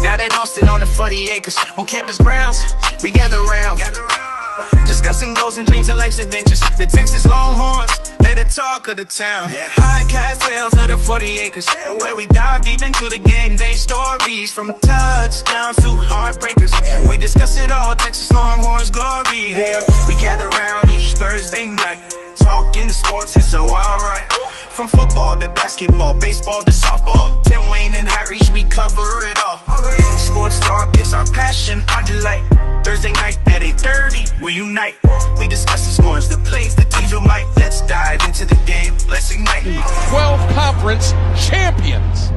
Now they lost it on the 40 acres on campus grounds. We gather round, discussing goals and dreams and life's adventures. The Texas Longhorns, they're the talk of the town. High castles of the 40 acres, where we dive deep into the game day stories. From touchdowns to heartbreakers, we discuss it all. Texas Longhorns glory. There we gather round each Thursday night, talking sports, it's so alright. From football to basketball, baseball to softball, Tim Wayne and Harry, we cover it all. Sports talk is our passion, our delight. Thursday night at 8:30, we unite. We discuss the scores, the plays, the teams you might. Let's dive into the game, let's ignite. 12 conference champions.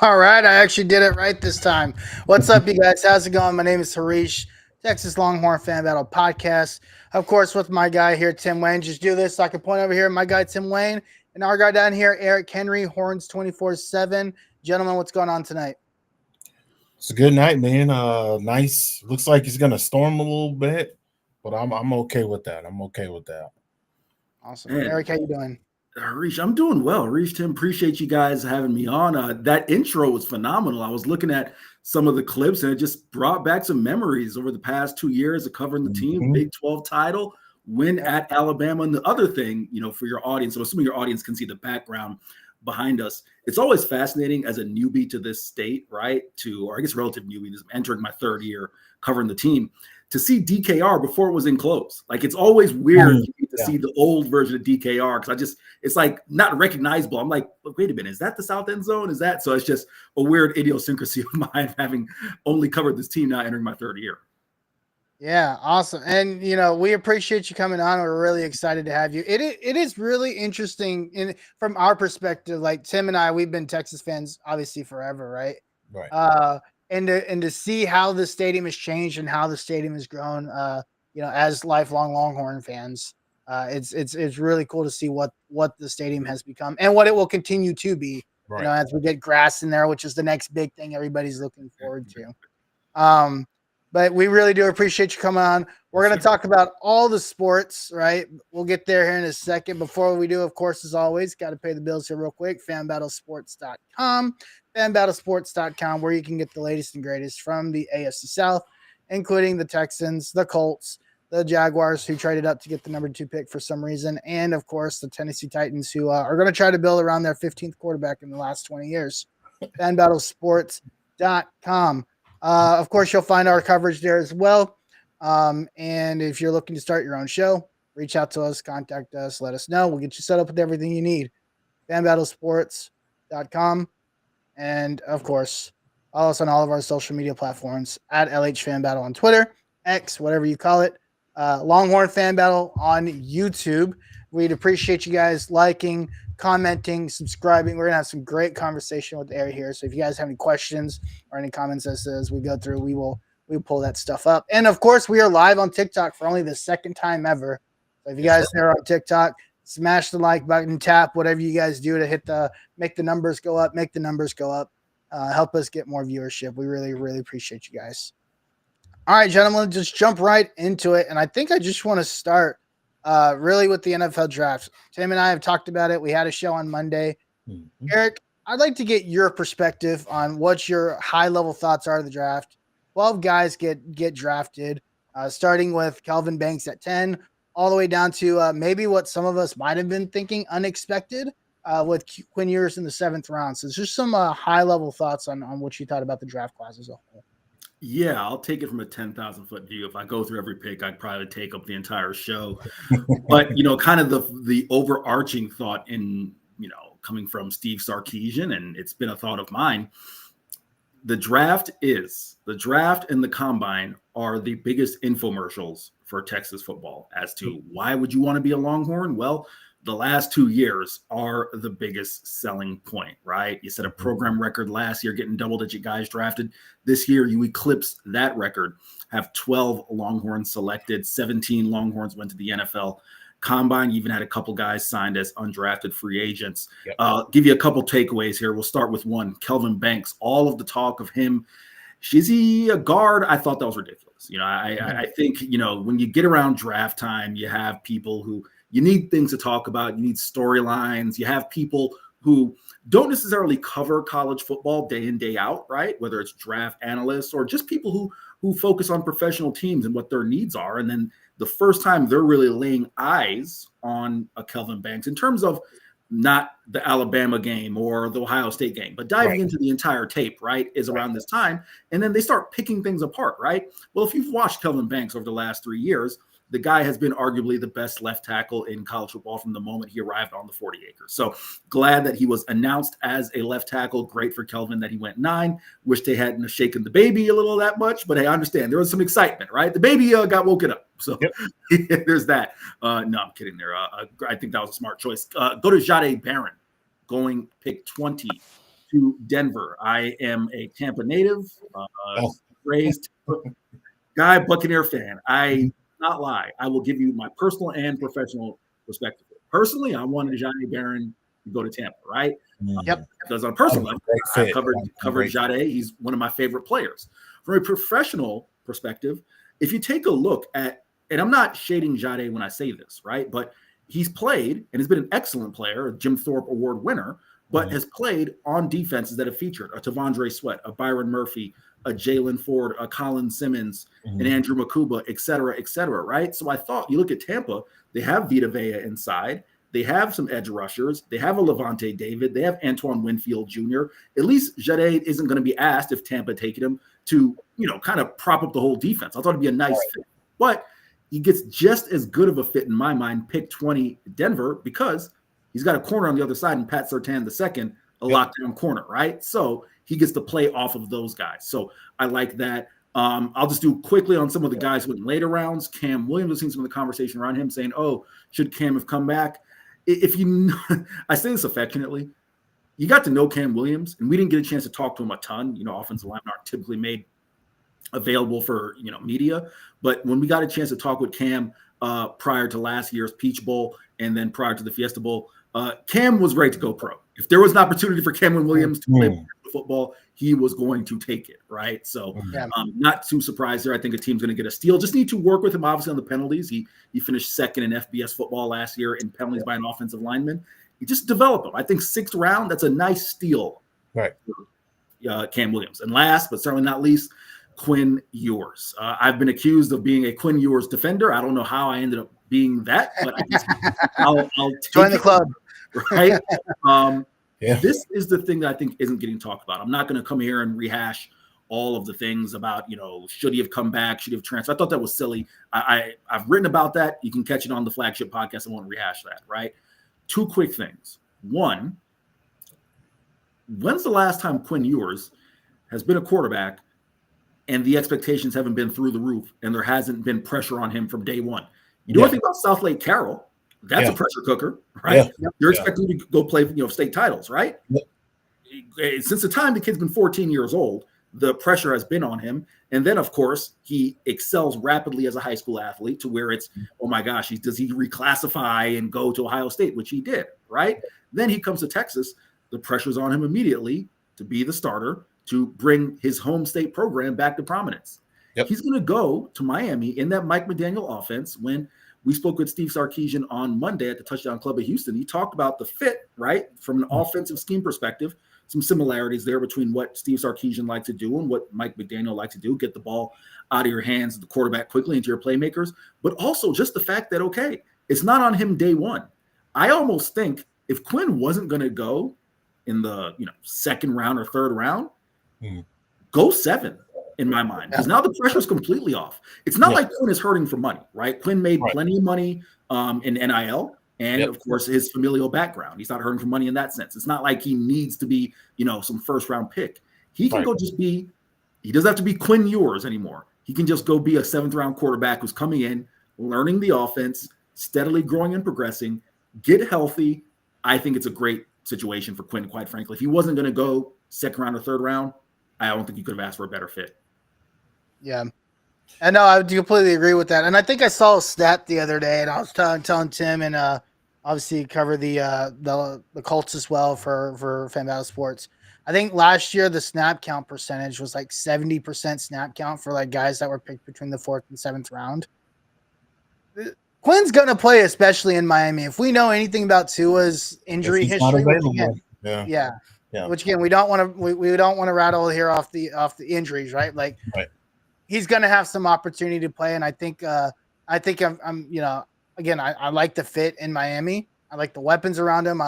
All right, I actually did it right this time. What's up, you guys? How's it going? My name is Harish, Texas Longhorn Fan Battle Podcast. Of course, with my guy here, Tim Wayne. Just do this so I can point over here. My guy, Tim Wayne, and our guy down here, Eric Henry, Horns 24/7. Gentlemen, what's going on tonight? It's a good night, man. Nice. Looks like it's gonna storm a little bit, but I'm okay with that. Awesome, Eric. How you doing? Harish, I'm doing well. Harish, Tim, appreciate you guys having me on. That intro was phenomenal. I was looking at some of the clips, and it just brought back some memories over the past 2 years of covering the team, Big 12 title, win at Alabama. And the other thing, for your audience, so assuming your audience can see the background behind us, it's always fascinating as a newbie to this state, right? Or I guess relative newbie, entering my third year covering the team, to see DKR before it was enclosed. Like, it's always weird to see the old version of DKR, because it's like not recognizable. I'm like, wait a minute, is that the South End Zone? Is that? So it's just a weird idiosyncrasy of mine, having only covered this team now entering my third year. Yeah, awesome. And, we appreciate you coming on. We're really excited to have you. It is really interesting from our perspective. Like, Tim and I, we've been Texas fans, obviously, forever, right? Right. And to see how the stadium has changed and how the stadium has grown, as lifelong Longhorn fans, it's really cool to see what the stadium has become and what it will continue to be. Right. As we get grass in there, which is the next big thing everybody's looking forward to. But we really do appreciate you coming on. We're going to talk about all the sports, right? We'll get there here in a second. Before we do, of course, as always, got to pay the bills here real quick. FanBattlesports.com. FanBattlesports.com, where you can get the latest and greatest from the AFC South, including the Texans, the Colts, the Jaguars, who traded up to get the number 2 pick for some reason, and, of course, the Tennessee Titans, who are going to try to build around their 15th quarterback in the last 20 years. FanBattlesports.com. Of course, you'll find our coverage there as well. And if you're looking to start your own show, reach out to us, contact us, let us know. We'll get you set up with everything you need. FanBattlesports.com. And, of course, follow us on all of our social media platforms at LH Fan Battle on Twitter, X, whatever you call it, Longhorn Fan Battle on YouTube. We'd appreciate you guys liking, commenting, subscribing. We're going to have some great conversation with Ari here. So if you guys have any questions or any comments as we go through, we'll pull that stuff up. And, of course, we are live on TikTok for only the second time ever. So if you guys are on TikTok, smash the like button, tap whatever you guys do to make the numbers go up, help us get more viewership. We really, really appreciate you guys. All right, gentlemen, just jump right into it. And I think I just want to start really with the NFL draft. Tim and I have talked about it. We had a show on Monday. Mm-hmm. Eric, I'd like to get your perspective on what your high-level thoughts are of the draft. 12 guys get drafted, starting with Kelvin Banks at 10, all the way down to maybe what some of us might have been thinking unexpected with Quinn Ewers in the 7th round. So it's just some high-level thoughts on what you thought about the draft class as a whole. Yeah, I'll take it from a 10,000-foot view. If I go through every pick, I'd probably take up the entire show. But, kind of the overarching thought in, coming from Steve Sarkisian, and it's been a thought of mine, the draft and the combine are the biggest infomercials for Texas football as to why would you want to be a Longhorn? Well, the last 2 years are the biggest selling point, right? You set a program record last year, getting double-digit guys drafted. This year, you eclipse that record, have 12 Longhorns selected, 17 Longhorns went to the NFL. combine. You even had a couple guys signed as undrafted free agents. Yep. Give you a couple takeaways here. We'll start with one. Kelvin Banks. All of the talk of him. Is he a guard? I thought that was ridiculous. I think, when you get around draft time, you have people who you need things to talk about. You need storylines. You have people who don't necessarily cover college football day in, day out, right? Whether it's draft analysts or just people who focus on professional teams and what their needs are. And then the first time they're really laying eyes on a Kelvin Banks in terms of not the Alabama game or the Ohio State game, but diving into the entire tape, right, is around this time. And then they start picking things apart, right? Well, if you've watched Kelvin Banks over the last 3 years, the guy has been arguably the best left tackle in college football from the moment he arrived on the 40 acres. So glad that he was announced as a left tackle. Great for Kelvin that he went 9. Wish they hadn't shaken the baby a little that much, but hey, I understand. There was some excitement, right? The baby got woken up. So there's that. No, I'm kidding there. I think that was a smart choice. Go to Jahdae Barron, going pick 20 to Denver. I am a Tampa native, raised guy, Buccaneer fan. I not lie. I will give you my personal and professional perspective. Personally, I wanted Jahdae Barron to go to Tampa, right? Yep. Because on a personal level, I've covered Jahdae. He's one of my favorite players. From a professional perspective, if you take a look at, and I'm not shading Jahdae when I say this, right? But he's played and has been an excellent player, a Jim Thorpe Award winner, but has played on defenses that have featured a Tavondre Sweat, a Byron Murphy, a Jalen Ford, a Colin Simmons, and Andrew Makuba, et cetera, right? So I thought, you look at Tampa, they have Vita Vea inside. They have some edge rushers. They have a Levante David. They have Antoine Winfield Jr. At least Jahdae isn't going to be asked if Tampa taken him to, kind of prop up the whole defense. I thought it'd be a nice fit. But he gets just as good of a fit in my mind, pick 20 Denver, because he's got a corner on the other side and Pat Surtain II, a lockdown corner, right? So he gets to play off of those guys. So I like that. I'll just do quickly on some of the guys who went in later rounds. Cam Williams, I've seen some of the conversation around him saying, should Cam have come back? If you know, I say this affectionately, you got to know Cam Williams, and we didn't get a chance to talk to him a ton. Offensive linemen aren't typically made available for, media. But when we got a chance to talk with Cam prior to last year's Peach Bowl and then prior to the Fiesta Bowl, Cam was ready to go pro. If there was an opportunity for Cameron Williams to play football, he was going to take it, right? So not too surprised there. I think a team's going to get a steal. Just need to work with him, obviously, on the penalties. He finished second in FBS football last year in penalties by an offensive lineman. You just develop him. I think 6th round, that's a nice steal for Cam Williams. And last, but certainly not least, Quinn Ewers. I've been accused of being a Quinn Ewers defender. I don't know how I ended up being that, but I guess I'll join the club. Right? This is the thing that I think isn't getting talked about. I'm not going to come here and rehash all of the things about, should he have come back? Should he have transferred? I thought that was silly. I've written about that. You can catch it on the flagship podcast. I won't rehash that, right? 2 quick things. One, when's the last time Quinn Ewers has been a quarterback and the expectations haven't been through the roof and there hasn't been pressure on him from day one? You know anything about South Lake Carroll? That's a pressure cooker, right? You're expecting to go play, state titles, right? Since the time the kid's been 14 years old, the pressure has been on him. And then, of course, he excels rapidly as a high school athlete to where it's, oh my gosh, does he reclassify and go to Ohio State, which he did, right? Then he comes to Texas. The pressure's on him immediately to be the starter, to bring his home state program back to prominence. He's going to go to Miami in that Mike McDaniel offense. When we spoke with Steve Sarkisian on Monday at the Touchdown Club of Houston, he talked about the fit, right? From an offensive scheme perspective, some similarities there between what Steve Sarkisian liked to do and what Mike McDaniel liked to do, get the ball out of your hands, the quarterback quickly into your playmakers, but also just the fact that, okay, it's not on him day one. I almost think if Quinn wasn't going to go in the 2nd round or 3rd round, go 7 in my mind, because now the pressure is completely off. It's not like Quinn is hurting for money, right? Quinn made plenty of money in NIL. And of course, his familial background. He's not hurting for money in that sense. It's not like he needs to be, some 1st round pick. He can go just be, he doesn't have to be Quinn Ewers anymore. He can just go be a 7th round quarterback who's coming in, learning the offense, steadily growing and progressing, get healthy. I think it's a great situation for Quinn, quite frankly. If he wasn't going to go 2nd round or 3rd round, I don't think you could have asked for a better fit. Yeah. I know I completely agree with that, and I think I saw a stat the other day, and I was telling Tim, and obviously cover the Colts as well for Fan Battle Sports. I think last year the snap count percentage was like 70% snap count for like guys that were picked between the 4th and 7th round. Quinn's gonna play, especially in Miami. If we know anything about Tua's injury history, yeah. Which again, we don't want to we don't want to rattle here off the injuries, right? Like, right. He's going to have some opportunity to play, and I think I'm you know, again, I like the fit in Miami. I like the weapons around him.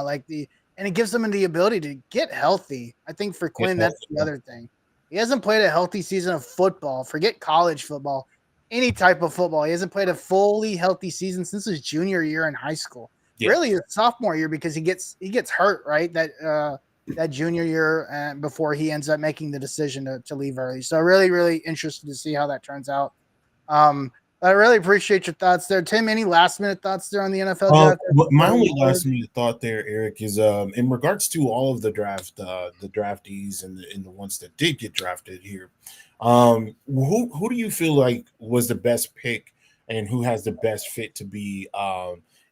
And it gives him the ability to get healthy. I think for Quinn, that's the other thing. He hasn't played a healthy season of football. Forget college football, any type of football. He hasn't played a fully healthy season since his junior year in high school. Yeah. Really, his sophomore year, because he gets hurt, right? That junior year before he ends up making the decision to leave early. So really, really interested to see how that turns out. I really appreciate your thoughts there. Tim, any last minute thoughts there on the NFL draft? My only last minute thought there, Eric, is in regards to all of the draftees and the ones that did get drafted here. Who do you feel like was the best pick and who has the best fit to be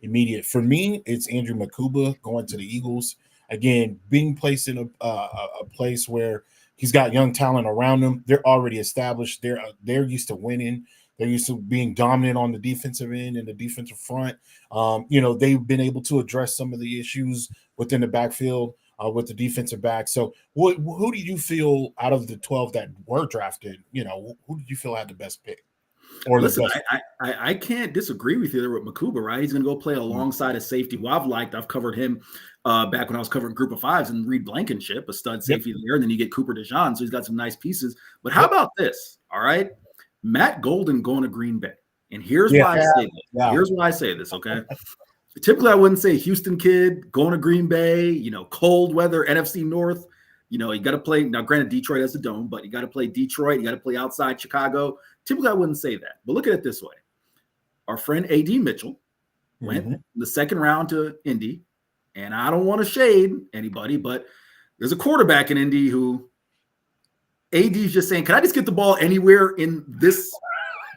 immediate? For me, it's Andrew Makuba going to the Eagles. Again, being placed in a place where he's got young talent around him. They're already established. They're used to winning. They're used to being dominant on the defensive end and the defensive front. They've been able to address some of the issues within the backfield with the defensive back. So who do you feel out of the 12 that were drafted, who did you feel had the best pick? Or listen, I can't disagree with you there with Makuba, right? He's going to go play alongside a safety who I've covered him back when I was covering Group of Fives and Reed Blankenship, a stud safety there. And then you get Cooper DeJean, so he's got some nice pieces. But how about this? All right. Matt Golden going to Green Bay. And here's why I say this. Yeah. Here's why I say this, okay? Typically, I wouldn't say Houston kid going to Green Bay, cold weather, NFC North. You got to play. Now, granted, Detroit has a dome, but you got to play Detroit. You got to play outside Chicago. Typically, I wouldn't say that. But look at it this way. Our friend A.D. Mitchell went in the second round to Indy. And I don't want to shade anybody, but there's a quarterback in Indy who A.D.'s just saying, can I just get the ball anywhere in this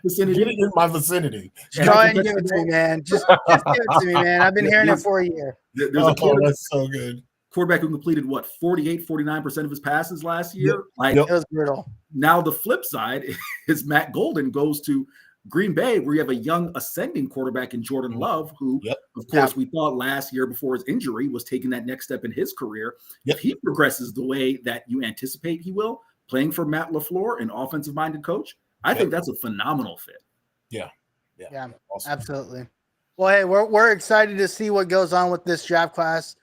vicinity? Get it in my vicinity. Go ahead and give it to me, man. Just give it to me, man. I've been hearing it for a year. There's a quarterback, that's so good. Quarterback who completed, 49% of his passes last year? It was brutal. Now the flip side is Matt Golden goes to Green Bay, where you have a young ascending quarterback in Jordan Love, who, of course, we thought last year before his injury was taking that next step in his career. If he progresses the way that you anticipate he will, playing for Matt LaFleur, an offensive-minded coach, I think that's a phenomenal fit. Yeah, awesome. Absolutely. Well, hey, we're excited to see what goes on with this draft class.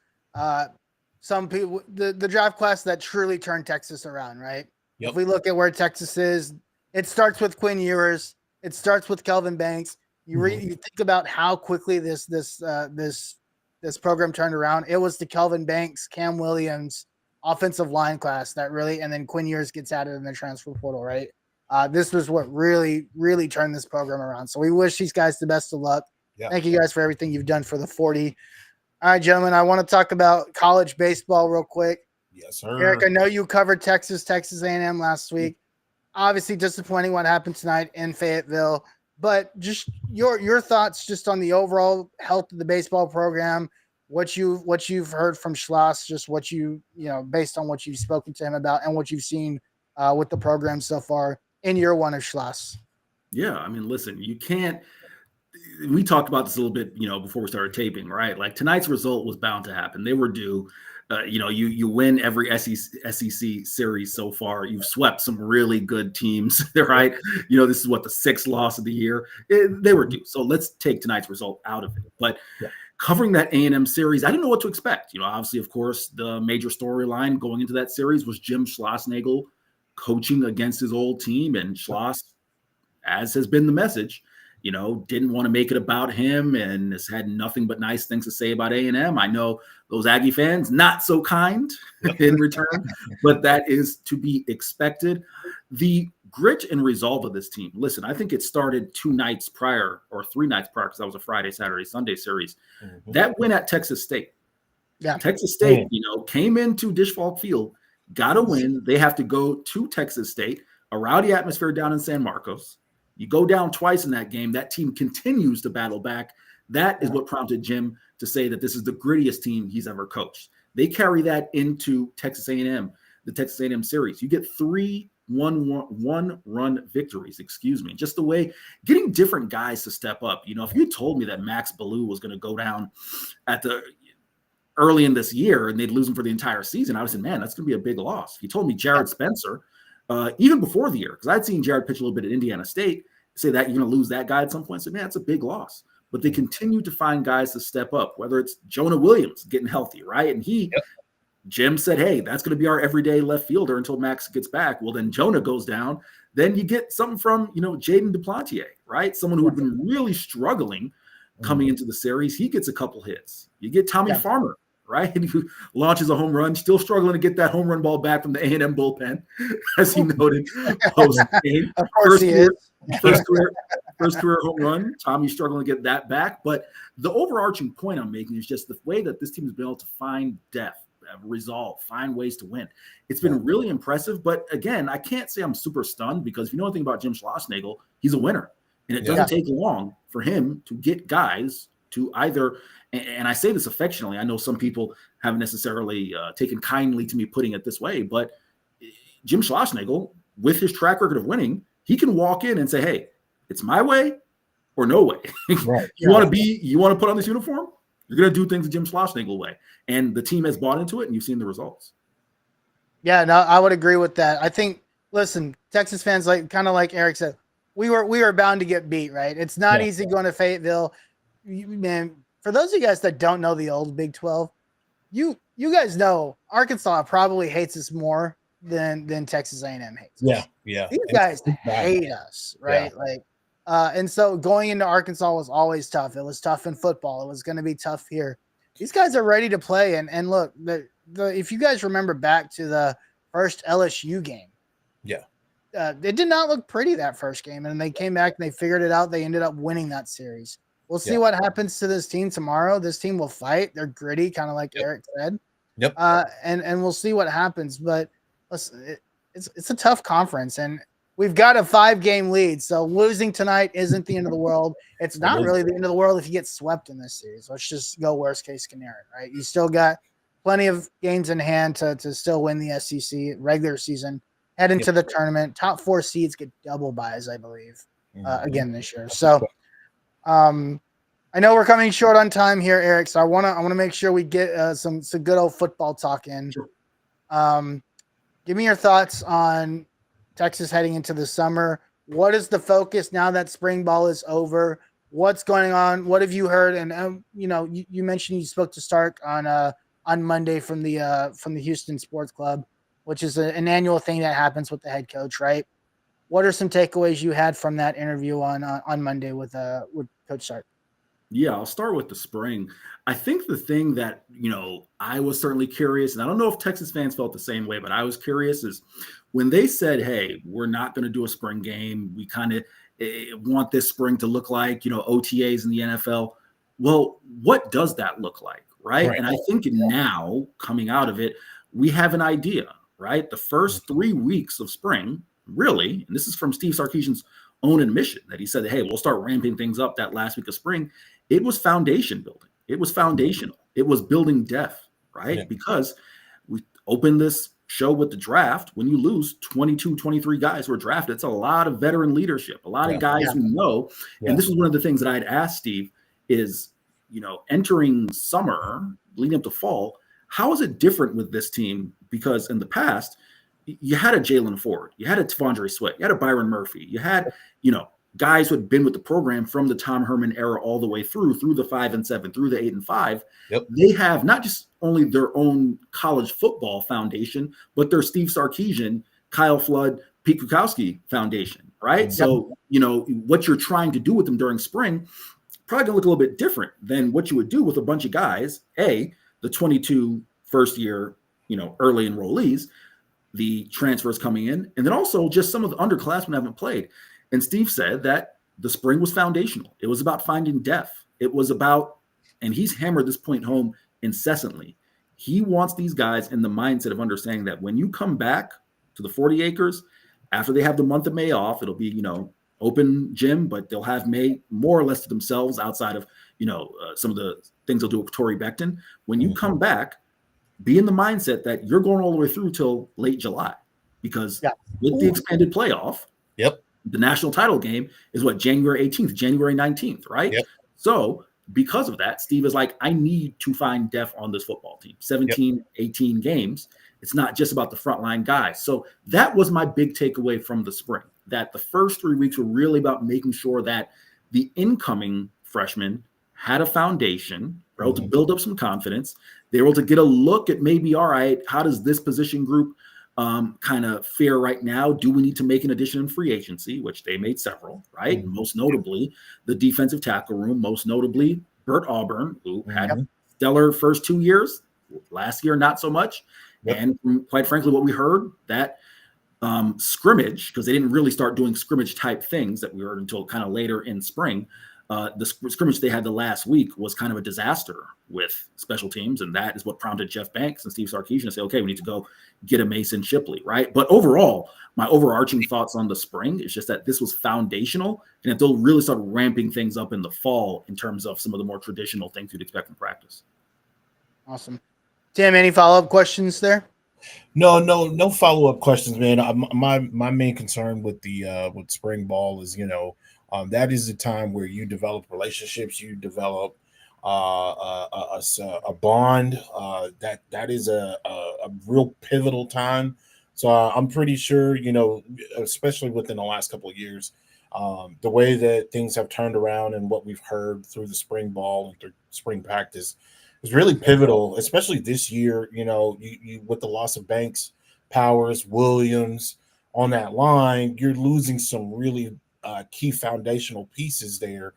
Some people, the draft class that truly turned Texas around, right? If we look at where Texas is, it starts with Quinn Ewers. It starts with Kelvin Banks. You think about how quickly this program turned around. It was the Kelvin Banks, Cam Williams offensive line class that really, and then Quinn Ewers gets added in the transfer portal, right? This was what really, really turned this program around. So we wish these guys the best of luck. Thank you guys for everything you've done for the 40. All right, gentlemen, I want to talk about college baseball real quick. Yes, sir. Eric, I know you covered Texas A&M last week. Obviously disappointing what happened tonight in Fayetteville, but just your thoughts just on the overall health of the baseball program, what you've heard from Schloss, just what based on what you've spoken to him about and what you've seen with the program so far in year one of Schloss. Yeah, I mean, listen, you can't. We talked about this a little bit, before we started taping, right? Like tonight's result was bound to happen. They were due. You win every SEC series so far. You've swept some really good teams, right? This is what the 6th loss of the year. They were due. So let's take tonight's result out of it. But covering that A&M series, I didn't know what to expect. Obviously, of course, the major storyline going into that series was Jim Schlossnagle coaching against his old team, and Schloss, as has been the message, didn't want to make it about him and has had nothing but nice things to say about A&M. I know those Aggie fans, not so kind in return, but that is to be expected. The grit and resolve of this team. Listen, I think it started 2 nights prior or 3 nights prior, because that was a Friday, Saturday, Sunday series. That win at Texas State. Texas State, came into Disch-Falk Field, got a win. They have to go to Texas State, a rowdy atmosphere down in San Marcos. You go down twice in that game, that team continues to battle back. That is what prompted Jim to say that this is the grittiest team he's ever coached. They carry that into Texas A&M, the Texas A&M series. You get 3 one-run victories, just the way getting different guys to step up. If you told me that Max Ballou was going to go down at the early in this year and they'd lose him for the entire season, I would say, man, that's going to be a big loss. If you told me Jared Spencer, even before the year, because I'd seen Jared pitch a little bit at Indiana State, say that you're going to lose that guy at some point, I said, man, that's a big loss. But they continue to find guys to step up, whether it's Jonah Williams getting healthy, right? And Jim said, hey, that's going to be our everyday left fielder until Max gets back. Well, then Jonah goes down. Then you get something from, Jaden Duplantier, right? Someone who had been really struggling coming into the series. He gets a couple hits. You get Tommy Farmer, right? Who launches a home run, still struggling to get that home run ball back from the A&M bullpen, as he noted post-game. Of course he is. First career home run. Tommy's struggling to get that back. But the overarching point I'm making is just the way that this team has been able to find depth, resolve, find ways to win. It's been really impressive. But again, I can't say I'm super stunned because if you know anything about Jim Schlossnagle, he's a winner. And it doesn't take long for him to get guys to either, and I say this affectionately, I know some people haven't necessarily taken kindly to me putting it this way, but Jim Schlossnagle, with his track record of winning, he can walk in and say, hey, it's my way or no way. Right. You want to put on this uniform? You're going to do things the Jim Schlossnagle way. And the team has bought into it, and you've seen the results. Yeah, no, I would agree with that. I think, listen, Texas fans, kind of like Eric said, we were bound to get beat, right? It's not easy going to Fayetteville. Man, for those of you guys that don't know the old Big 12, you guys know Arkansas probably hates us more than Texas A&M hates us. Yeah. These guys hate us, right? And so going into Arkansas was always tough. It was tough in football. It was going to be tough here. These guys are ready to play. And look, if you guys remember back to the first LSU game, it did not look pretty that first game. And they came back and they figured it out. They ended up winning that series. We'll see what happens to this team tomorrow. This team will fight. They're gritty, kind of like Eric said. And we'll see what happens. But listen, it's a tough conference, and we've got a 5-game lead. So losing tonight isn't the end of the world. It's not really the end of the world if you get swept in this series. Let's just go worst case scenario, right? You still got plenty of games in hand to still win the SEC regular season, head into the tournament. Top 4 seeds get double buys, I believe, again this year. So I know we're coming short on time here, Eric. So I want to make sure we get some good old football talk in. Sure. Give me your thoughts on Texas heading into the summer. What is the focus now that spring ball is over? What's going on? What have you heard? And you mentioned you spoke to Stark on Monday from the Houston Sports Club, which is an annual thing that happens with the head coach, right? What are some takeaways you had from that interview on Monday with Coach Stark? Yeah, I'll start with the spring. I think the thing that, I was certainly curious, and I don't know if Texas fans felt the same way, but I was curious is when they said, hey, we're not going to do a spring game. We kind of want this spring to look like, OTAs in the NFL. Well, what does that look like, right? And I think now coming out of it, we have an idea, right? The first 3 weeks of spring, really, and this is from Steve Sarkisian's own admission that he said, hey, we'll start ramping things up that last week of spring. It was foundation building. It was foundational. It was building depth, right? Yeah. Because we opened this show with the draft. When you lose 22, 23 guys who are drafted, it's a lot of veteran leadership, a lot of guys who know. And this was one of the things that I'd asked Steve is, entering summer, leading up to fall, how is it different with this team? Because in the past, you had a Jalen Ford, you had a T'Vondre Sweat, you had a Byron Murphy, you had, guys who had been with the program from the Tom Herman era all the way through the 5-7, through the 8-5. Yep. They have not just only their own college football foundation, but their Steve Sarkisian, Kyle Flood, Pete Kukowski foundation, right? Yep. So, what you're trying to do with them during spring probably gonna look a little bit different than what you would do with a bunch of guys, the 22 first year, early enrollees, the transfers coming in, and then also just some of the underclassmen haven't played. And Steve said that the spring was foundational. It was about finding depth. It was about, and he's hammered this point home incessantly. He wants these guys in the mindset of understanding that when you come back to the 40 acres, after they have the month of May off, it'll be, open gym, but they'll have May more or less to themselves outside of, some of the things they'll do with Tory Becton. When you come back, be in the mindset that you're going all the way through till late July, because with the expanded playoff, the national title game is January 18th, January 19th, right? So because of that, Steve is like, I need to find depth on this football team. 17, 18 games. It's not just about the frontline guys. So that was my big takeaway from the spring, that the first 3 weeks were really about making sure that the incoming freshmen had a foundation, were able to build up some confidence. They were able to get a look at maybe, all right, how does this position group kind of fare right now? Do we need to make an addition in free agency, which they made several, right? Most notably, the defensive tackle room, most notably Bert Auburn, who had stellar first 2 years. Last year, not so much. And quite frankly, what we heard, that scrimmage, because they didn't really start doing scrimmage type things that we heard until kind of later in spring. The scrimmage they had the last week was kind of a disaster with special teams. And that is what prompted Jeff Banks and Steve Sarkisian to say, okay, we need to go get a Mason Shipley, right? But overall, my overarching thoughts on the spring is just that this was foundational, and that they'll really start ramping things up in the fall in terms of some of the more traditional things you'd expect in practice. Awesome. Tim, any follow-up questions there? No follow-up questions, man. My main concern with with spring ball is, that is the time where you develop relationships, you develop a bond. That is a real pivotal time. So I'm pretty sure, especially within the last couple of years, the way that things have turned around and what we've heard through the spring ball and through spring practice is really pivotal, especially this year. You with the loss of Banks, Powers, Williams on that line, you're losing some really key foundational pieces there.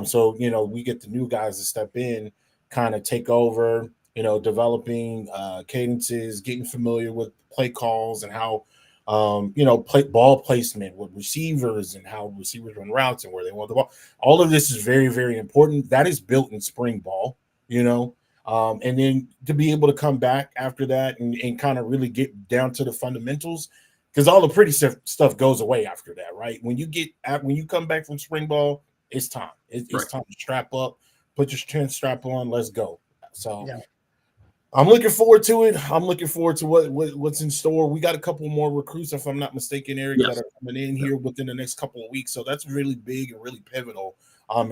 So we get the new guys to step in, kind of take over, developing cadences, getting familiar with play calls and how play ball placement with receivers and how receivers run routes and where they want the ball. All of this is very, very important. That is built in spring ball, and then to be able to come back after that and kind of really get down to the fundamentals, because all the pretty stuff goes away after that, right? When you come back from spring ball, it's time. It's time to strap up, put your chin strap on, let's go. So I'm looking forward to it. I'm looking forward to what's in store. We got a couple more recruits, if I'm not mistaken, Eric, that are coming in here within the next couple of weeks. So that's really big and really pivotal,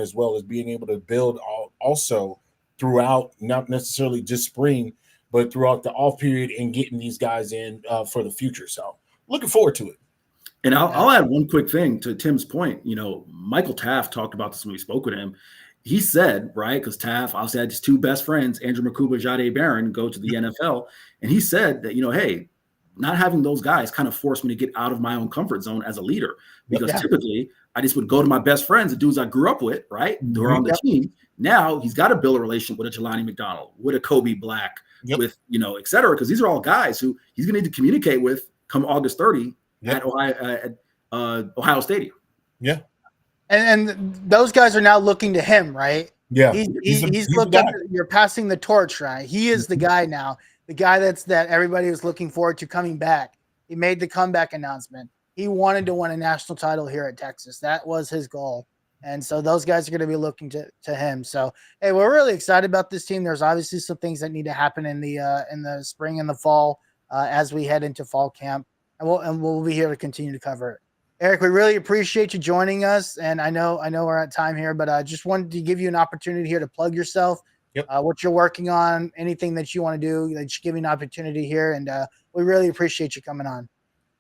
as well as being able to build also throughout, not necessarily just spring, but throughout the off period and getting these guys in for the future. So looking forward to it. And I'll add one quick thing to Tim's point. Michael Taft talked about this when we spoke with him. He said, right, because Taft obviously had his two best friends, Andrew Makuba, Jade Barron, go to the NFL. And he said that, hey, not having those guys kind of forced me to get out of my own comfort zone as a leader, because typically I just would go to my best friends, the dudes I grew up with, right, who are on the team. Now he's got to build a relationship with a Jelani McDonald, with a Kobe Black, with, et cetera, because these are all guys who he's going to need to communicate with come August 30 at Ohio Stadium. Yeah. And those guys are now looking to him, right? Yeah. He's looked up. You're passing the torch, right? He is the guy now, the guy that everybody was looking forward to coming back. He made the comeback announcement. He wanted to win a national title here at Texas. That was his goal. And so those guys are going to be looking to him. So, hey, we're really excited about this team. There's obviously some things that need to happen in the spring and the fall as we head into fall camp. And we'll be here to continue to cover it. Eric, we really appreciate you joining us. And I know we're at time here, but I just wanted to give you an opportunity here to plug yourself, what you're working on, anything that you want to do. Just give you an opportunity here. And we really appreciate you coming on.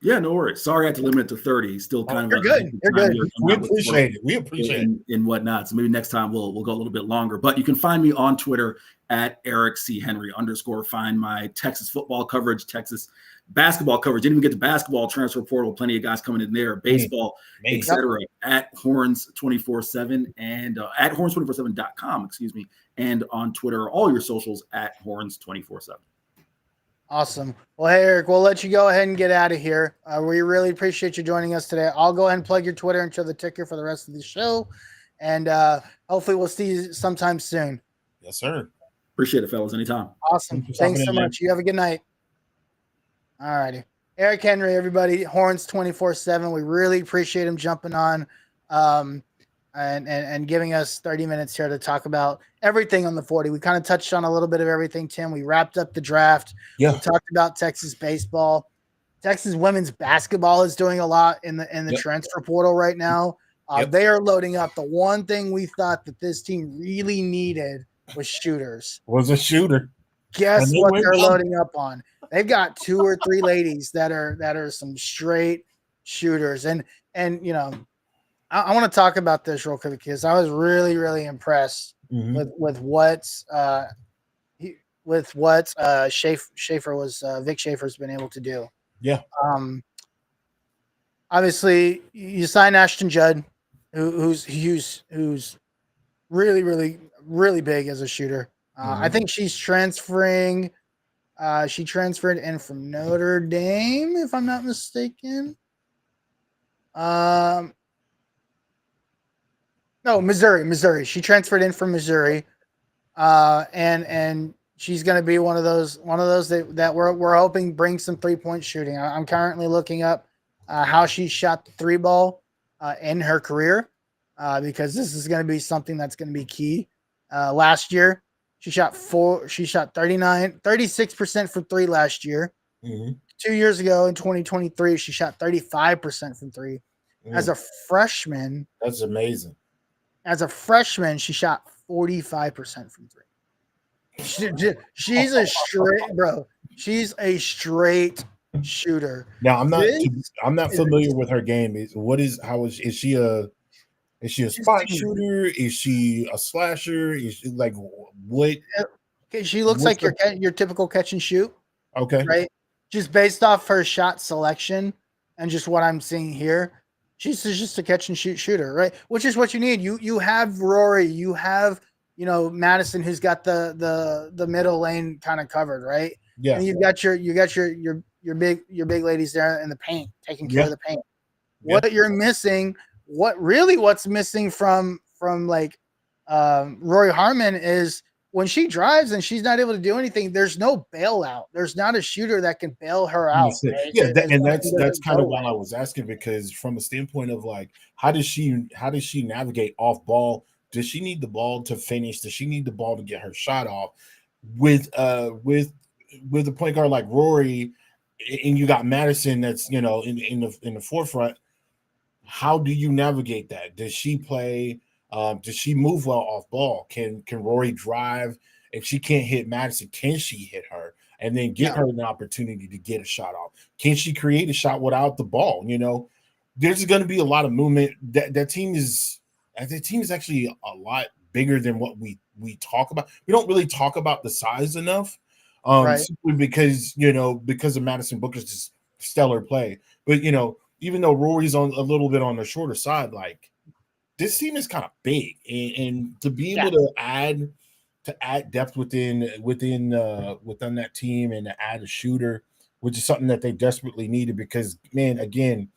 Yeah, no worries. Sorry I had to limit it to 30. Still kind of you're good. You're good. We appreciate it. We appreciate it. And whatnot. So maybe next time we'll go a little bit longer. But you can find me on Twitter at Eric C. Henry _. Find my Texas football coverage, Texas basketball coverage. Didn't even get to basketball, transfer portal. Plenty of guys coming in there. Baseball, etc. At Horns 24/7 and at horns247.com, and on Twitter, all your socials at Horns 24/7. Awesome. Well, hey, Eric, we'll let you go ahead and get out of here. We really appreciate you joining us today. I'll go ahead and plug your Twitter and show the ticker for the rest of the show. And hopefully we'll see you sometime soon. Yes, sir. Appreciate it, fellas. Anytime. Awesome. Thanks so much. You have a good night. All righty. Eric Henry, everybody, Horns 24/7. We really appreciate him jumping on. and giving us 30 minutes here to talk about everything on the 40. We kind of touched on a little bit of everything, Tim. We wrapped up the draft. Yeah. We talked about Texas baseball. Texas women's basketball is doing a lot in the transfer portal right now. They are loading up. The one thing we thought that this team really needed was shooters. Was a shooter. Guess what they're loading up on? They've got 2 or 3 ladies that are some straight shooters. And you know, I want to talk about this real quick because I was really, really impressed with what Schaefer was Vic Schaefer's been able to do. Yeah. Obviously, you sign Ashton Judd, who's really, really, really big as a shooter. I think she's transferring. She transferred in from Notre Dame, if I'm not mistaken. No, Missouri. She transferred in from Missouri, and she's going to be one of those that we're hoping brings some 3-point shooting. I'm currently looking up how she shot the 3 ball in her career because this is going to be something that's going to be key. Last year, she shot 36% from 3 last year. 2 years ago in 2023, she shot 35% from 3. As a freshman, that's amazing. As a freshman, she shot 45% from 3. She's a straight bro. She's a straight shooter. Now I'm not familiar with her game. Is she a spot shooter? Is she a slasher? Is she like what? Okay, she looks like your typical catch and shoot. Okay, right. Just based off her shot selection and just what I'm seeing here, she's just a catch and shoot shooter, right? Which is what you need. You have Rory, you have Madison, who's got the middle lane kind of covered, right? Yeah. And you got your big ladies there in the paint, taking care of the paint. What you're missing, what's missing from like Rory Harmon is when she drives and she's not able to do anything, there's no bailout. There's not a shooter that can bail her out. Right? Yeah, that's kind of what I was asking, because from a standpoint of like, how does she navigate off ball? Does she need the ball to finish? Does she need the ball to get her shot off? With a point guard like Rory, and you got Madison that's in the forefront. How do you navigate that? Does she play? Does she move well off ball? Can Rory drive? If she can't hit Madison, can she hit her and then get her an opportunity to get a shot off? Can she create a shot without the ball? There's going to be a lot of movement. That team is actually a lot bigger than what we talk about. We don't really talk about the size enough, simply because of Madison Booker's just stellar play. But even though Rory's on a little bit on the shorter side, like, this team is kind of big, and to be able to add depth within that team and to add a shooter, which is something that they desperately needed, because, man, again,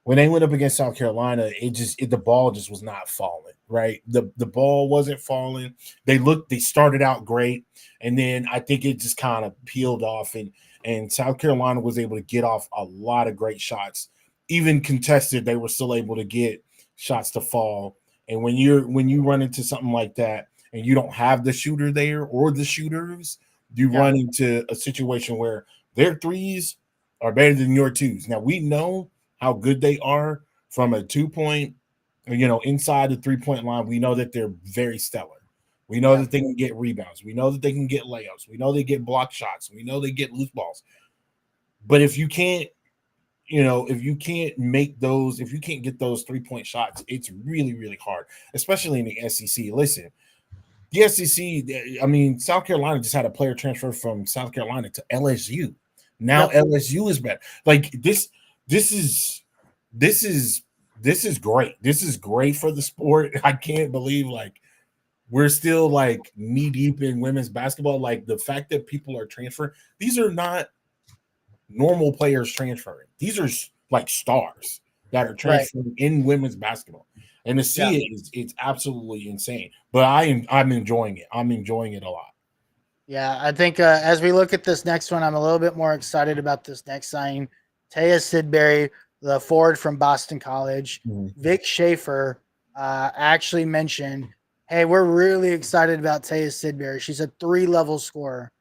when they went up against South Carolina, the ball just was not falling, right? The ball wasn't falling. They started out great, and then I think it just kind of peeled off, and South Carolina was able to get off a lot of great shots. Even contested, they were still able to get shots to fall. And when you run into something like that and you don't have the shooter there or the shooters, you run into a situation where their threes are better than your twos. Now, we know how good they are from a 2-point, inside the 3-point line. We know that they're very stellar. We know that they can get rebounds. We know that they can get layups. We know they get block shots. We know they get loose balls. But if you can't, if you can't get those 3-point shots, it's really, really hard, especially in the SEC. Listen, the SEC, South Carolina just had a player transfer from South Carolina to LSU. Now LSU is better. Like, this is great. This is great for the sport. I can't believe, like, we're still, like, knee deep in women's basketball. Like, the fact that people are transferring, these are not normal players transferring. These are like stars that are transferring in women's basketball, and to see it's absolutely insane. But I'm enjoying it. I'm enjoying it a lot. Yeah, I think as we look at this next one, I'm a little bit more excited about this next signing. Taya Sidbury the forward from Boston College, Mhm. Vic Schaefer, actually mentioned, hey, we're really excited about Taya Sidbury. She's a 3-level scorer.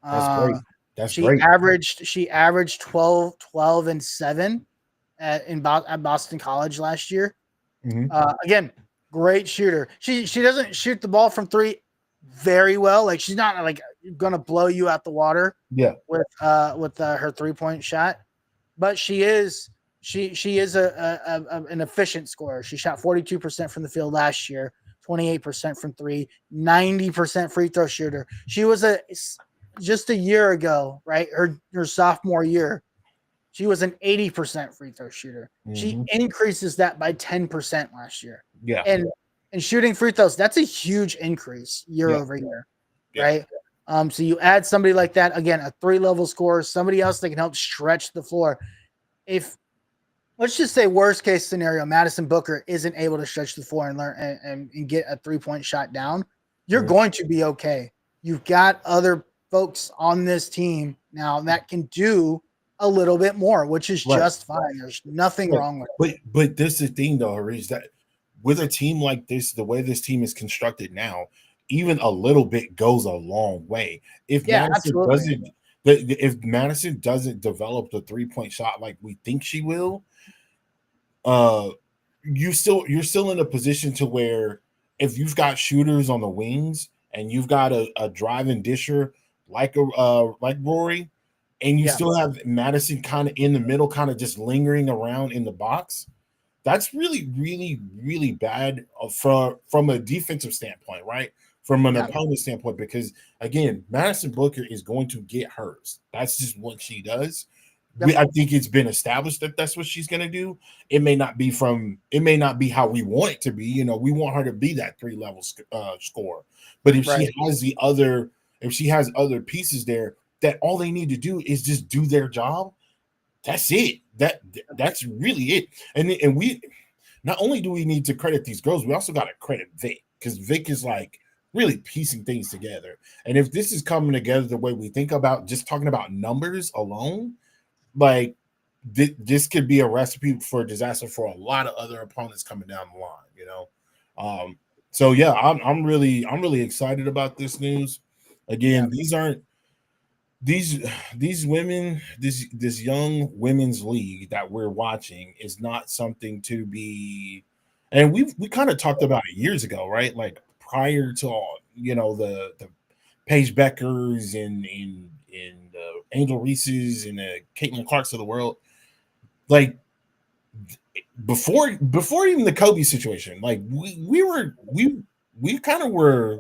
That's great. That's She great. averaged 12 and 7 at Boston College last year. Mhm. Again, great shooter. She doesn't shoot the ball from 3 very well. Like, she's not like gonna blow you out the water Yeah. with her 3-point shot, but she is an efficient scorer. She shot 42% from the field last year, 28% from 3, 90% free throw shooter. She was just a year ago, right? Her sophomore year, she was an 80% free throw shooter. She Mhm. increases that by 10% last year. Yeah. And shooting free throws, that's a huge increase year Yeah. over year, Yeah. right? So you add somebody like that, again, a 3-level scorer, somebody else that can help stretch the floor. If, let's just say, worst case scenario, Madison Booker isn't able to stretch the floor and learn and get a 3-point shot down, you're Mhm. going to be okay. You've got other folks on this team now that can do a little bit more, which is Right. just fine. There's nothing wrong with it. But this is the thing though, Harish, that with a team like this, the way this team is constructed now, even a little bit goes a long way. If Yeah, Madison absolutely. doesn't if Madison doesn't develop the 3-point shot like we think she will, you're still in a position to where if you've got shooters on the wings and you've got a driving disher like Rory, and you Yeah. still have Madison kind of in the middle, kind of just lingering around in the box, that's really, really, really bad from a defensive standpoint, right? From an Yeah. opponent standpoint, because again, Madison Booker is going to get hers. That's just what she does. Yep. I think it's been established that that's what she's going to do. It may not be how we want it to be. You know, we want her to be that 3-level scorer. But if Right. she has other pieces there that all they need to do is just do their job, that's it. That's really it. And we not only do we need to credit these girls, we also got to credit Vic, because Vic is like really piecing things together. And if this is coming together the way we think about just talking about numbers alone, like this could be a recipe for disaster for a lot of other opponents coming down the line, you know. So yeah, I'm really excited about this news. Again, these women, this young women's league that we're watching is not something to be, and we kind of talked about it years ago, right? Like prior to all, you know, the Paige Beckers and the Angel Reese's and the Caitlin Clarks of the world, like before even the Kobe situation, like we kind of were,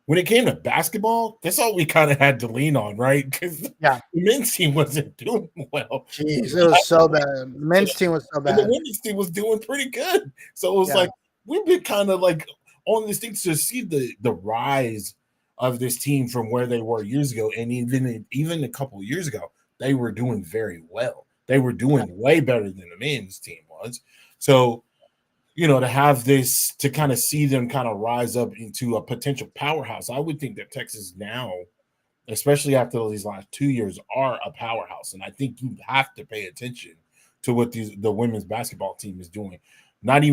when it came to basketball, that's all we kind of had to lean on, right? Because Yeah. the men's team wasn't doing well. Jeez, it was so bad. The men's team was so And the bad. women's team was doing pretty good. So it was Yeah. like we've been kind of like on this thing to see the rise of this team from where they were years ago, and even a couple of years ago, they were doing very well. They were doing way better than the men's team was. So, you know, to have this, to kind of see them kind of rise up into a potential powerhouse, I would think that Texas now, especially after these last 2 years, are a powerhouse. And I think you have to pay attention to what the women's basketball team is doing. Not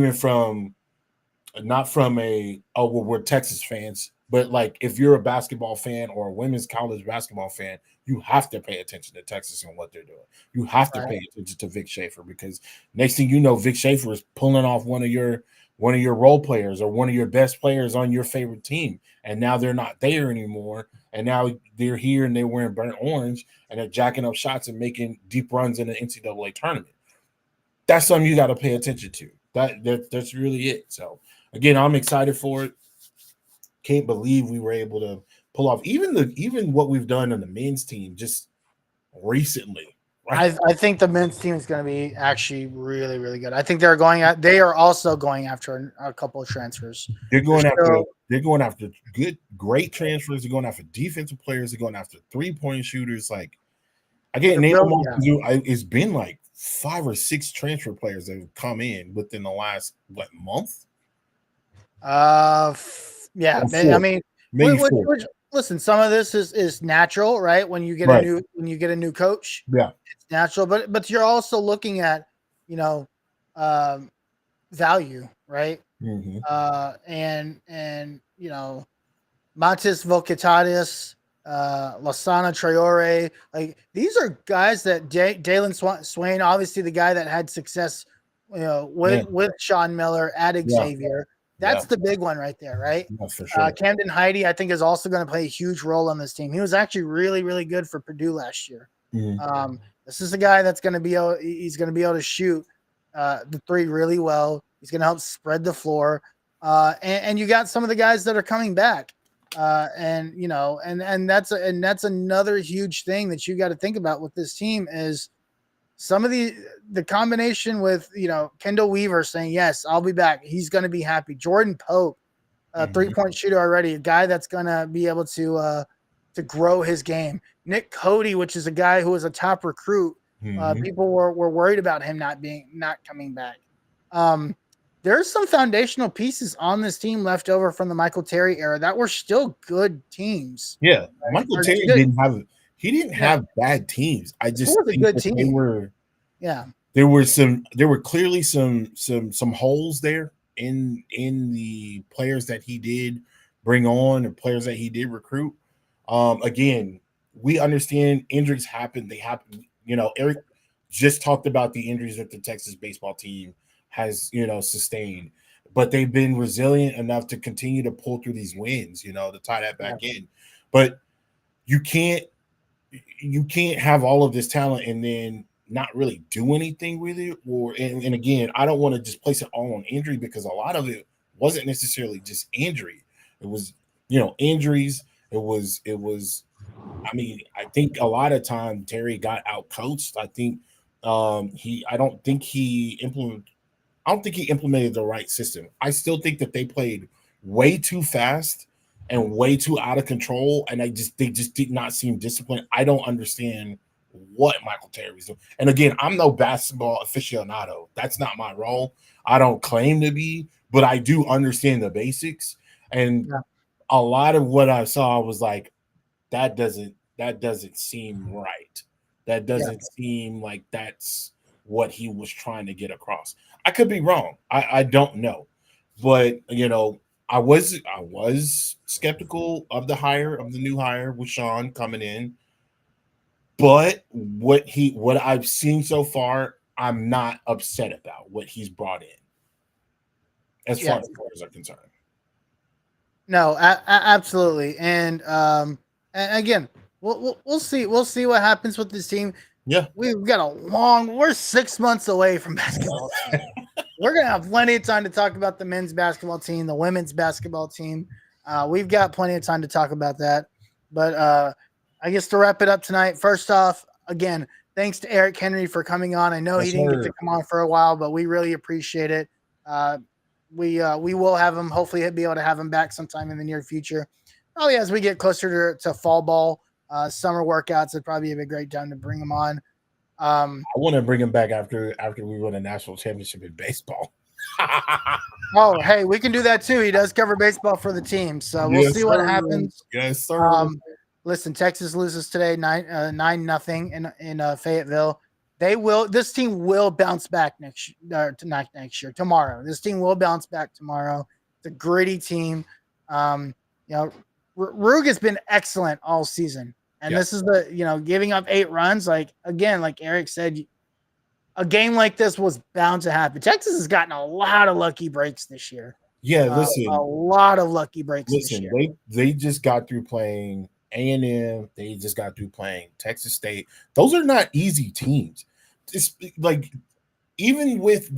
from a, oh, well, we're Texas fans, but like if you're a basketball fan or a women's college basketball fan, you have to pay attention to Texas and what they're doing. You have to pay attention to Vic Schaefer, because next thing you know, Vic Schaefer is pulling off one of your role players or one of your best players on your favorite team, and now they're not there anymore, and now they're here and they're wearing burnt orange and they're jacking up shots and making deep runs in the NCAA tournament. That's something you got to pay attention to. That's really it. So again, I'm excited for it. Can't believe we were able to pull off even what we've done on the men's team just recently. Right? I think the men's team is going to be actually really, really good. I think they are also going after a couple of transfers. They're going after great transfers. They're going after defensive players. They're going after 3-point shooters. Like, I can't name them all. It's been like 5 or 6 transfer players that have come in within the last month. Yeah. I mean, listen, some of this is natural, right? When you get a new coach, Yeah, natural, but you're also looking at, you know, value, right? Mm-hmm. And you know, Matis Volkitadis, Lasana Traore, like these are guys that Dalen Swain, obviously the guy that had success, you know, with Sean Miller at Xavier. That's the big one right there, right? Yeah, for sure. Camden Heide, I think, is also going to play a huge role on this team. He was actually really, really good for Purdue last year. Mm-hmm. This is a guy that's going to be able, he's going to be able to shoot the three really well. He's going to help spread the floor. And you got some of the guys that are coming back. And you know, and that's another huge thing that you got to think about with this team is some of the combination with, you know, Kendall Weaver saying, yes, I'll be back. He's going to be happy. Jordan Pope, a 3-point shooter already, a guy that's going to be able to grow his game. Nick Cody, which is a guy who was a top recruit. People were worried about him not coming back. There's some foundational pieces on this team left over from the Michael Terry era that were still good teams. Yeah, right? Michael Terry didn't have bad teams. I just think that they were. Yeah, there were clearly some holes there in the players that he did bring on and players that he did recruit. Again, we understand injuries happen. They happen. You know, Eric just talked about the injuries that the Texas baseball team has, you know, sustained, but they've been resilient enough to continue to pull through these wins, you know, to tie that back in. But you can't have all of this talent and then not really do anything with it. And again, I don't want to just place it all on injury because a lot of it wasn't necessarily just injury. It was, you know, injuries. It was. I mean, I think a lot of time Terry got out coached. I think I don't think he implemented the right system. I still think that they played way too fast and way too out of control, and they just did not seem disciplined. I don't understand what Michael Terry was doing. And again, I'm no basketball aficionado. That's not my role. I don't claim to be, but I do understand the basics. And a lot of what I saw was like, that doesn't seem right. That doesn't seem like that's what he was trying to get across. I could be wrong. I don't know. But, you know, I was skeptical of the new hire with Sean coming in. But what I've seen so far, I'm not upset about what he's brought in as far as players are concerned. No, absolutely. And again, we'll see what happens with this team. Yeah, we've got we're 6 months away from basketball. We're gonna have plenty of time to talk about the men's basketball team, the women's basketball team. We've got plenty of time to talk about that. But I guess to wrap it up tonight, first off, again, thanks to Eric Henry for coming on. I know he didn't get to come on for a while, but we really appreciate it. We will have him. Hopefully, he'll be able to have him back sometime in the near future. Probably as we get closer to fall ball, summer workouts, it'd probably be a great time to bring him on. I want to bring him back after we win a national championship in baseball. Oh, hey, we can do that too. He does cover baseball for the team, so we'll see what happens. Yes, sir. Listen, Texas loses today 9-0 in Fayetteville. This team will bounce back tomorrow. This team will bounce back tomorrow. It's a gritty team. You know, Rug has been excellent all season. And this is giving up 8 runs. Like, again, like Eric said, a game like this was bound to happen. Texas has gotten a lot of lucky breaks this year. Yeah, listen. A lot of lucky breaks this year. They just got through playing A&M. They just got through playing Texas State. Those are not easy teams. It's like, even in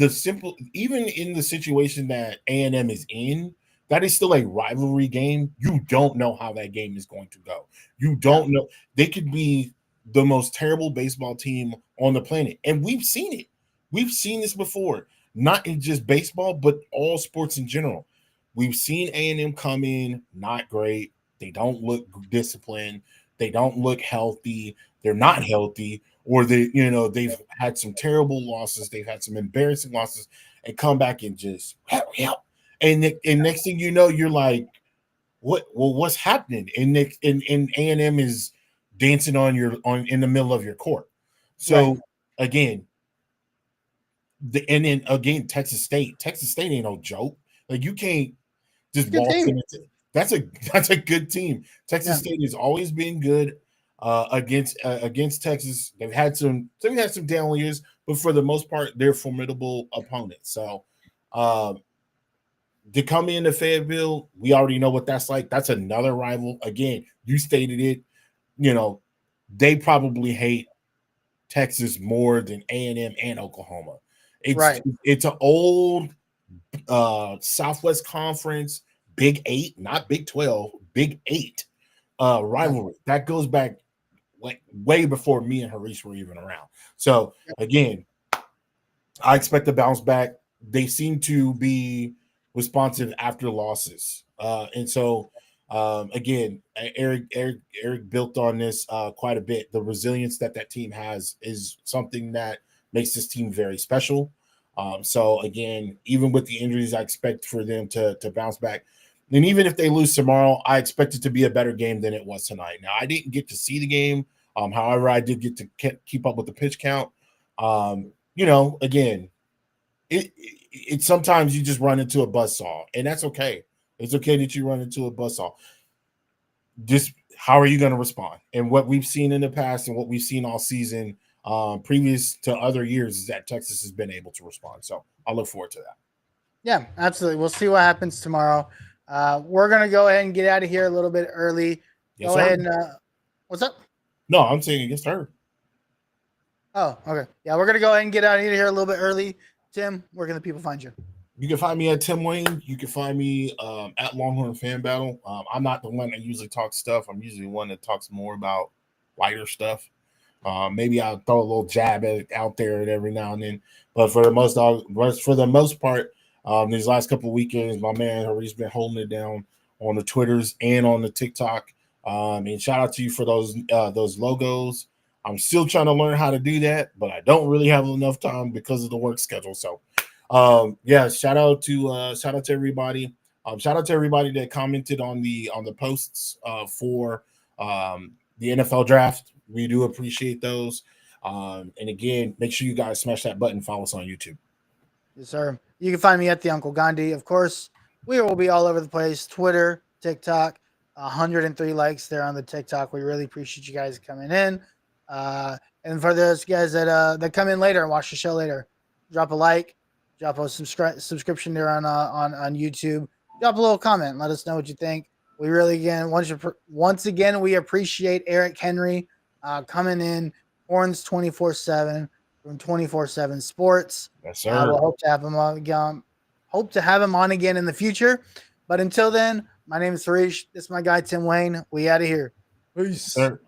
the situation that A&M is in, that is still a rivalry game. You don't know how that game is going to go. You don't know. They could be the most terrible baseball team on the planet. And we've seen it. We've seen this before, not in just baseball, but all sports in general. We've seen A&M come in, not great. They don't look disciplined. They don't look healthy. They're not healthy. Or they've had some terrible losses. They've had some embarrassing losses and come back and just help. And next thing you know, you're like, what? Well, what's happening? And A&M is dancing in the middle of your court. So Right. again, and then again, Texas State. Texas State ain't no joke. Like you can't just Good waltz team. in. That's a good team. Texas Yeah. State has always been good against Texas. They've had some down years, but for the most part, they're formidable opponents. So to come into Fayetteville, we already know what that's like. That's another rival. Again, you stated it. You know, they probably hate Texas more than A&M and Oklahoma. Right. It's an old Southwest Conference Big 8, not Big 12, Big 8 rivalry. That goes back like way before me and Harish were even around. So again, I expect to bounce back. They seem to be responsive after losses. And so again, Eric built on this quite a bit. The resilience that team has is something that makes this team very special. So again, even with the injuries, I expect for them to bounce back. And even if they lose tomorrow, I expect it to be a better game than it was tonight. Now, I didn't get to see the game. However, I did get to keep up with the pitch count. Again, it sometimes you just run into a buzzsaw, and that's okay. It's okay that you run into a buzzsaw. Just how are you going to respond? And what we've seen in the past and what we've seen all season, previous to other years, is that Texas has been able to respond. So I look forward to that. Yeah, absolutely. We'll see what happens tomorrow. We're gonna go ahead and get out of here a little bit early. Yes, Go sir. ahead and what's up? No, I'm saying against her. Oh, okay. Yeah, we're gonna go ahead and get out of here a little bit early. Tim, where can the people find you? You can find me at Tim Wayne. You can find me at Longhorn Fan Battle. I'm not the one that usually talks stuff. I'm usually the one that talks more about lighter stuff. Maybe I'll throw a little jab out there every now and then. But for the most part, these last couple of weekends, my man Hari's been holding it down on the Twitters and on the TikTok. And shout out to you for those logos. I'm still trying to learn how to do that, but I don't really have enough time because of the work schedule. So shout out to everybody. Shout out to everybody that commented on the posts for the NFL draft. We do appreciate those. And again, make sure you guys smash that button. Follow us on YouTube. Yes, sir. You can find me at the Uncle Gandhi. Of course, we will be all over the place. Twitter, TikTok, 103 likes there on the TikTok. We really appreciate you guys coming in. And for those guys that come in later and watch the show later, drop a like, drop a subscription there on YouTube. Drop a little comment. Let us know what you think. We really once again we appreciate Eric Henry coming in. Horns 24/7 from 24/7 Sports. Yes, sir. We'll hope to have him on again. Hope to have him on again in the future. But until then, my name is Harish. This is my guy Tim Wayne. We out of here. Peace. Yes, sir.